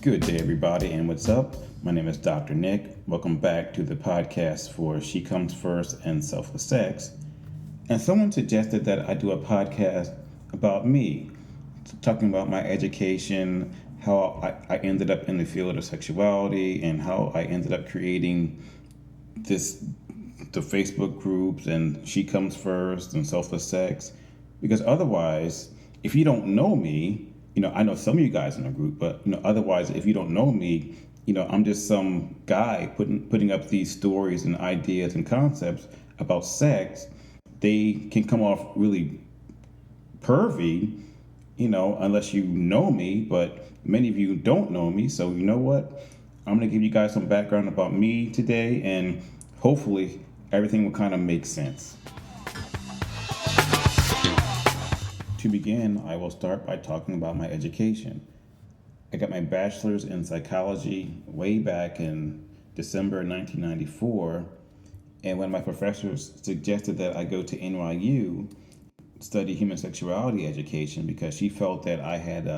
Good day, everybody, and what's up? My name is Dr. Nick. Welcome back to the podcast for She Comes First and Selfless Sex. And someone suggested that I do a podcast about me, talking about my education, how I ended up in the field of sexuality, and how I ended up creating the Facebook groups and She Comes First and Selfless Sex. Because otherwise, if you don't know me, I know some of you guys in the group, but otherwise, if you don't know me, I'm just some guy putting up these stories and ideas and concepts about sex. They can come off really pervy, unless you know me, but many of you don't know me. So you know what? I'm going to give you guys some background about me today, and hopefully everything will kind of make sense. To begin, I will start by talking about my education. I got my bachelor's in psychology way back in December 1994, and when my professors suggested that I go to NYU, study human sexuality education, because she felt that I had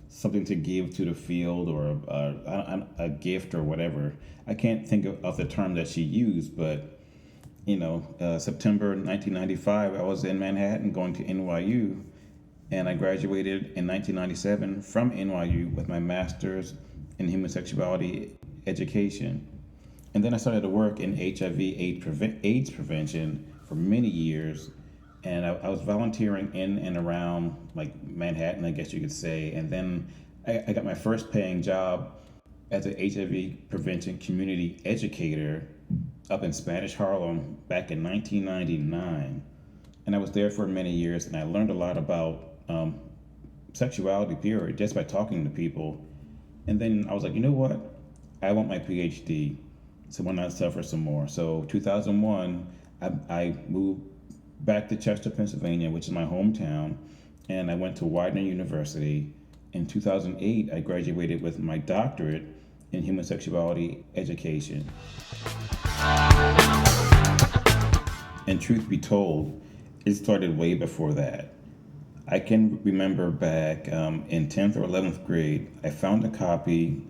something to give to the field, or a gift or whatever. I can't think of the term that she used, but September 1995, I was in Manhattan going to NYU, and I graduated in 1997 from NYU with my master's in human sexuality education. And then I started to work in HIV/AIDS prevention for many years, and I was volunteering in and around like Manhattan, I guess you could say. And then I got my first paying job as an HIV prevention community educator up in Spanish Harlem back in 1999. And I was there for many years, and I learned a lot about sexuality, period, just by talking to people. And then I was like, you know what? I want my PhD, so why not suffer some more? So 2001, I moved back to Chester, Pennsylvania, which is my hometown, and I went to Widener University. In 2008, I graduated with my doctorate in human sexuality education. And truth be told, it started way before that. I can remember back in 10th or 11th grade, I found a copy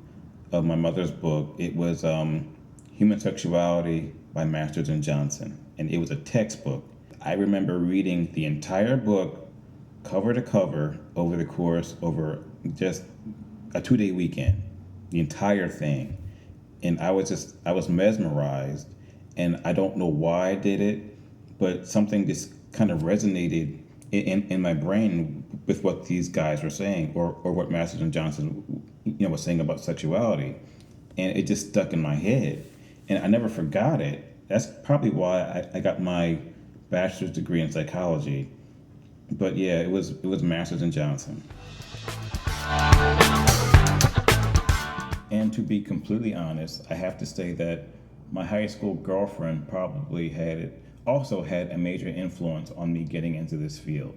of my mother's book. It was Human Sexuality by Masters and Johnson, and it was a textbook. I remember reading the entire book, cover to cover, over just a 2-day weekend, the entire thing. And I was mesmerized, and I don't know why I did it, but something just kind of resonated in my brain with what these guys were saying, or what Masters and Johnson was saying about sexuality, and it just stuck in my head, and I never forgot it. That's probably why I got my bachelor's degree in psychology. But yeah, it was Masters and Johnson. And to be completely honest, I have to say that my high school girlfriend probably also had a major influence on me getting into this field,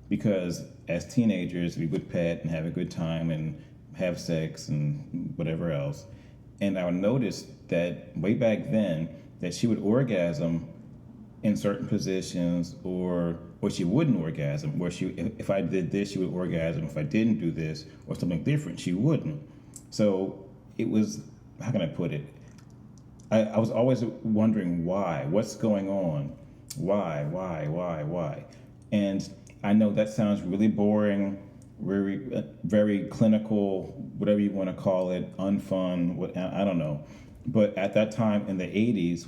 because as teenagers we would pet and have a good time and have sex and whatever else, and I noticed that way back then that she would orgasm in certain positions, or she wouldn't orgasm, where if I did this she would orgasm, if I didn't do this or something different she wouldn't. So it was, how can I put it, I was always wondering why. What's going on? Why? And I know that sounds really boring, very clinical, whatever you want to call it, unfun, I don't know. But at that time in the 80s,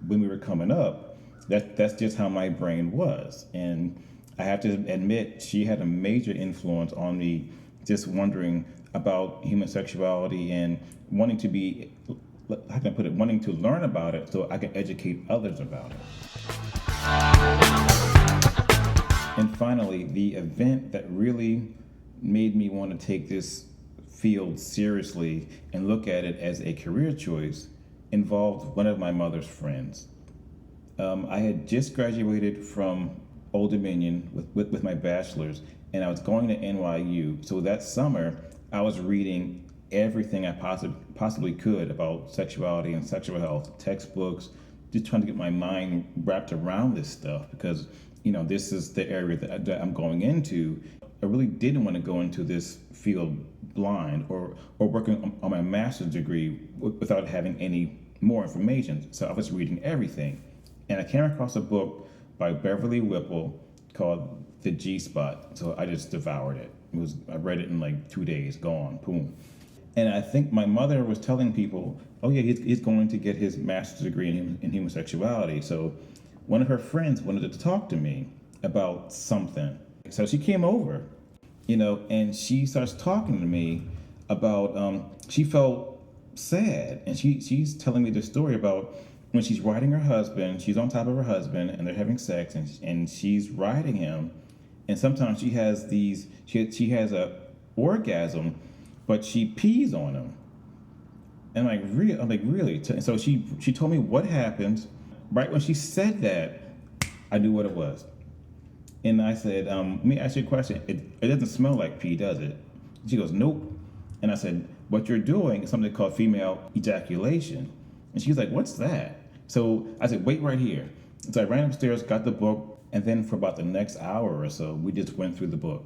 when we were coming up, that's just how my brain was. And I have to admit, she had a major influence on me, just wondering about human sexuality and wanting to be, how can I put it, wanting to learn about it so I can educate others about it. And finally, the event that really made me want to take this field seriously and look at it as a career choice involved one of my mother's friends. I had just graduated from Old Dominion with my bachelor's, and I was going to NYU. So that summer, I was reading everything I possibly could about sexuality and sexual health, textbooks, just trying to get my mind wrapped around this stuff, because this is the area that I'm going into. I really didn't want to go into this field blind or working on my master's degree without having any more information. So I was reading everything. And I came across a book by Beverly Whipple called The G Spot. So I just devoured it. I read it in like 2 days, gone, boom. And I think my mother was telling people, oh yeah, he's going to get his master's degree in human sexuality. So one of her friends wanted to talk to me about something. So she came over, and she starts talking to me about, she felt sad. And she's telling me the story about when she's riding her husband, she's on top of her husband and they're having sex and she's riding him. And sometimes she has a orgasm, but she pees on him. And I'm like, really? So she told me what happened. Right when she said that, I knew what it was. And I said, let me ask you a question. It doesn't smell like pee, does it? She goes, nope. And I said, what you're doing is something called female ejaculation. And she's like, what's that? So I said, wait right here. So I ran upstairs, got the book, and then for about the next hour or so, we just went through the book,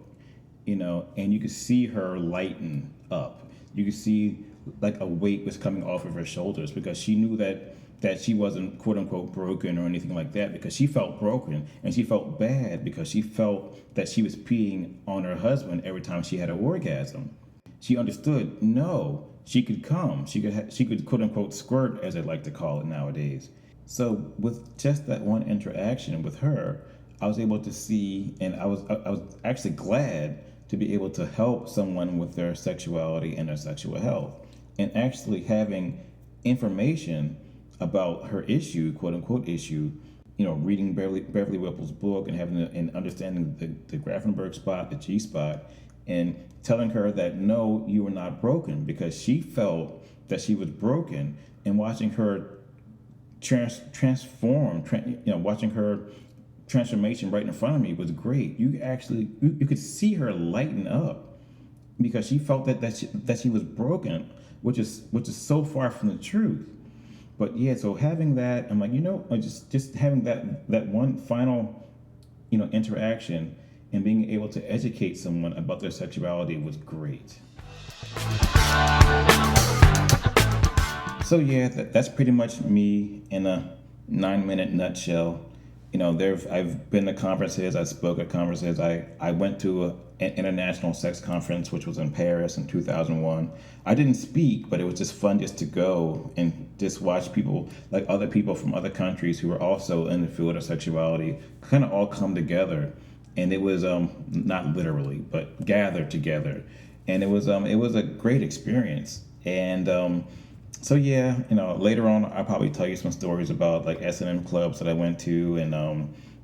and you could see her lighten up. You could see like a weight was coming off of her shoulders because she knew that she wasn't quote unquote broken or anything like that, because she felt broken and she felt bad because she felt that she was peeing on her husband every time she had an orgasm. She understood, no, she could come. She could quote unquote squirt, as they like to call it nowadays. So with just that one interaction with her, I was able to see, and I was actually glad to be able to help someone with their sexuality and their sexual health, and actually having information about her issue, quote unquote issue, reading Beverly Whipple's book and having and understanding the Grafenberg spot, the G spot, and telling her that no, you were not broken, because she felt that she was broken, and watching her transform, watching her transformation right in front of me was great. You could see her lighten up because she felt that she was broken, which is so far from the truth. But yeah, so having that, I'm like, just having that one final, interaction and being able to educate someone about their sexuality was great. So yeah, that's pretty much me in a 9-minute nutshell. I've been to conferences, I spoke at conferences. I went to an international sex conference, which was in Paris in 2001. I didn't speak, but it was just fun just to go and just watch people, like other people from other countries who were also in the field of sexuality, kind of all come together. And it was not literally, but gathered together. And it was a great experience. And so yeah, later on I'll probably tell you some stories about like S&M clubs that I went to, and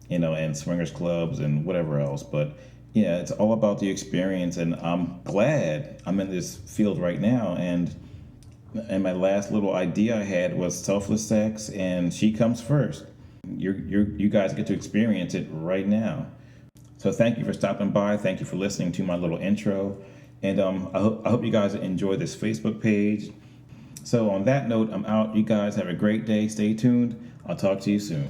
and swingers clubs and whatever else. But yeah, it's all about the experience, and I'm glad I'm in this field right now. And my last little idea I had was selfless sex, and she comes first. You guys get to experience it right now. So thank you for stopping by. Thank you for listening to my little intro, and I hope you guys enjoy this Facebook page. So on that note, I'm out. You guys have a great day. Stay tuned. I'll talk to you soon.